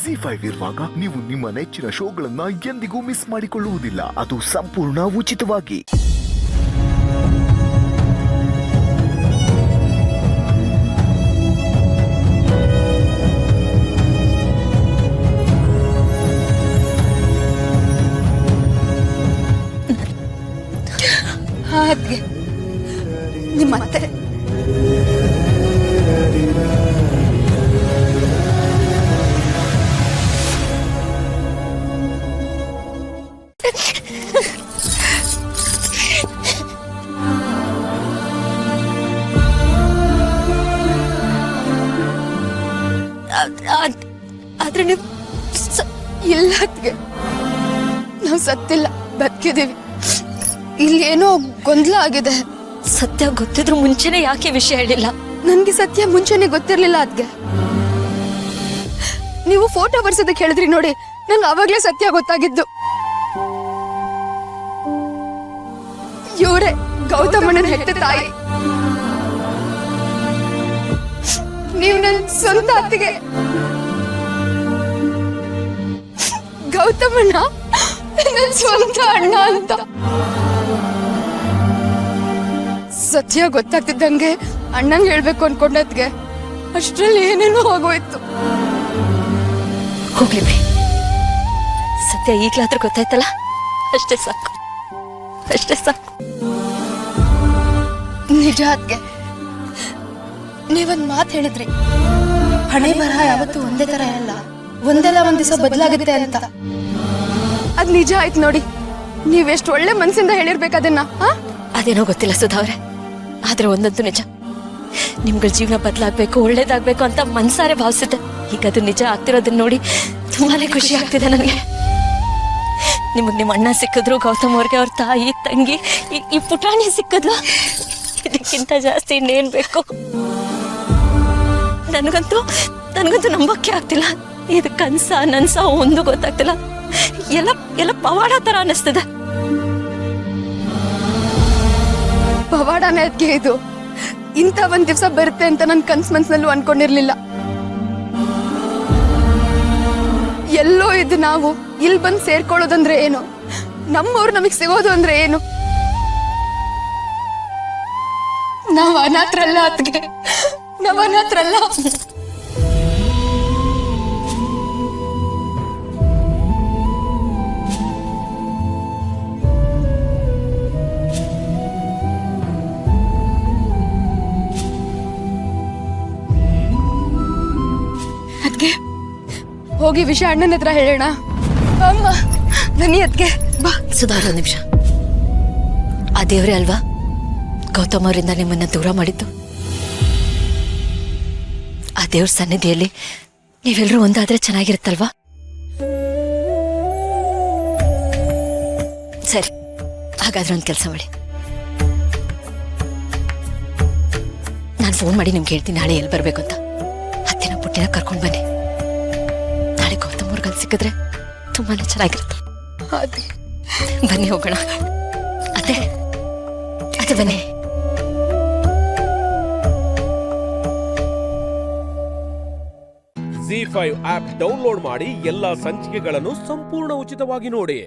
ZEE5 ಇರುವಾಗ ನೀವು ನಿಮ್ಮ ನೆಚ್ಚಿನ ಶೋಗಳನ್ನ ಎಂದಿಗೂ ಮಿಸ್ ಮಾಡಿಕೊಳ್ಳುವುದಿಲ್ಲ. ಅದು ಸಂಪೂರ್ಣ ಉಚಿತವಾಗಿ. ನಿಮ್ಮತ್ತೆ ಆದ್ರೆ ನೀವು ಇಲ್ಲ ಅದ್ಗೆ, ನಾವು ಸತ್ತಿಲ್ಲ, ಬದುಕಿದೀವಿ. ಇಲ್ಲಿ ಏನೋ ಗೊಂದಲ ಆಗಿದೆ. ಸತ್ಯ ಗೊತ್ತಿದ್ರು ಮುಂಚೆನೆ ಯಾಕೆ ವಿಷಯ ಹೇಳಿಲ್ಲ? ನನ್ಗೆ ಸತ್ಯ ಮುಂಚೆನೆ ಗೊತ್ತಿರ್ಲಿಲ್ಲ ಅದ್ಗೆ. ನೀವು ಫೋಟೋ ಬರ್ಸೋದಕ್ಕೆ ಹೇಳಿದ್ರಿ ನೋಡಿ, ನಂಗೆ ಅವಾಗ್ಲೇ ಸತ್ಯ ಗೊತ್ತಾಗಿದ್ದು. ಇವರೇ ಗೌತಮಣ್ಣನ ಹೆತ್ತ ತಾಯಿ. ನೀವು ನನ್ನ ಸ್ವಂತ ಅತ್ತಿಗೆ. ಗೌತಮಣ್ಣ ನನ್ನ ಸ್ವಂತ ಅಣ್ಣ ಅಂತ. ಸತ್ಯ ಗೊತ್ತಾಗ್ತಿದ್ದಂಗೆ ಅಣ್ಣಂಗೆ ಹೇಳ್ಬೇಕು ಅನ್ಕೊಂಡದ್ಗೆ ಅಷ್ಟ್ರಲ್ಲಿ ಏನೇನೋ ಆಗೋಯ್ತು. ಹೋಗ್ಲಿ ಬಿಡಿ, ಸತ್ಯ ಈಗ್ಲಾದ್ರೂ ಗೊತ್ತಾಯ್ತಲ್ಲ, ಅಷ್ಟೇ ಸಾಕು, ಅಷ್ಟೇ ಸಾಕು. ನಿಜ ಅದ್ಗೆ, ನೀವೊಂದ್ ಮಾತು ಹೇಳಿದ್ರಿ, ಹಣೆ ಬರಹ ಯಾವತ್ತೂ ಒಂದೇ ತರ ಇಲ್ಲ, ಒಂದಲ್ಲ ಒಂದ್ ದಿವಸ ಬದಲಾಗುತ್ತೆ ಅಂತ. ಅದ್ ನಿಜ ಆಯ್ತು ನೋಡಿ. ನೀವೆಷ್ಟು ಒಳ್ಳೆ ಮನ್ಸಿಂದ ಹೇಳಿರ್ಬೇಕು ಅದನ್ನ. ಅದೇನೋ ಗೊತ್ತಿಲ್ಲ ಸುಧಾವ್ರೆ, ಆದ್ರೆ ಒಂದಂತೂ ನಿಜ, ನಿಮ್ಗಳ ಜೀವನ ಬದಲಾಗ್ಬೇಕು, ಒಳ್ಳೇದಾಗ್ಬೇಕು ಅಂತ ಮನ್ಸಾರೆ ಭಾವಿಸಿದ್ದೆ. ಈಗ ಅದು ನಿಜ ಆಗ್ತಿರೋದನ್ನ ನೋಡಿ ತುಂಬಾನೇ ಖುಷಿ ಆಗ್ತಿದೆ ನನಗೆ. ನಿಮಗ್ ನಿಮ್ಮ ಅಣ್ಣ ಸಿಕ್ಕಿದ್ರು, ಗೌತಮ್ ಅವ್ರಿಗೆ ಅವ್ರ ತಾಯಿ ತಂಗಿ ಈ ಪುಟಾಣಿ ಸಿಕ್ಕಿದ್ಲು, ಇದಕ್ಕಿಂತ ಜಾಸ್ತಿ ಇನ್ನೇನ್ ಬೇಕು? ನನಗಂತೂ ನಂಬಕ್ಕೆ ಆಗ್ತಿಲ್ಲ. ಇದು ಕನ್ಸ ನನ್ಸ ಒಂದು ಗೊತ್ತಾಗ್ತಿಲ್ಲ. ಎಲ್ಲ ಪವಾಡ ತರ ಅನಿಸ್ತದೆ. ಪವಾಡನೇ ಅದ್ಗೆ ಇದು. ಇಂಥ ಒಂದ್ ದಿವ್ಸ ಬರುತ್ತೆ ಅಂತ ನನ್ ಮನ್ಸಲ್ಲೂ ಅನ್ಕೊಂಡಿರ್ಲಿಲ್ಲ. ಎಲ್ಲೋ ಇದ್ದು ನಾವು ಇಲ್ಲಿ ಬಂದು ಸೇರ್ಕೊಳ್ಳೋದಂದ್ರೆ ಏನು? ನಮ್ಮವ್ರು ನಮಗ್ ಸಿಗೋದು ಅಂದ್ರೆ ಏನು? ನಾವ್ ಅನಾಥರಲ್ಲ ಅದ್ಗೆ, ನಾವ್ ಅನಾಥರಲ್ಲ. ಅದ್ಗೆ ಹೋಗಿ ವಿಷಯ ಅಣ್ಣನ ಹತ್ರ ಹೇಳೋಣ. ಅಮ್ಮ ಬನ್ನಿ ಅದ್ಗೆ, ಬಾ. ಸುಧಾರ, ಒಂದು ನಿಮಿಷ. ಆ ದೇವ್ರೆ ಅಲ್ವಾ ಗೌತಮ್ ಅವರಿಂದ ನಿಮ್ಮನ್ನ ದೂರ ಮಾಡಿದ್ದು? ಆ ದೇವ್ರ ಸನ್ನಿಧಿಯಲ್ಲಿ ನೀವೆಲ್ಲರೂ ಒಂದಾದ್ರೆ ಚೆನ್ನಾಗಿರುತ್ತಲ್ವಾ? ಸರಿ, ಹಾಗಾದ್ರೆ ಒಂದು ಕೆಲಸ ಮಾಡಿ, ನಾನು ಫೋನ್ ಮಾಡಿ ನಿಮ್ಗೆ ಹೇಳ್ತೀನಿ ನಾಳೆ ಎಲ್ಲಿ ಬರ್ಬೇಕು ಅಂತ. ಹತ್ತಿನ ಪುಟ್ಟಿನ ಕರ್ಕೊಂಡು ಬನ್ನಿ. ನಾಳೆ ಗೌತಮ್ ಅವ್ರಿಗೆ ಸಿಕ್ಕಿದ್ರೆ ತುಂಬಾನೇ ಚೆನ್ನಾಗಿರುತ್ತೆ. ಬನ್ನಿ ಹೋಗೋಣ. ಅದೇ ಬನ್ನಿ. ZEE5 ಆಪ್ ಡೌನ್ಲೋಡ್ ಮಾಡಿ ಎಲ್ಲಾ ಸಂಚಿಕೆಗಳನ್ನು ಸಂಪೂರ್ಣ ಉಚಿತವಾಗಿ ನೋಡಿ.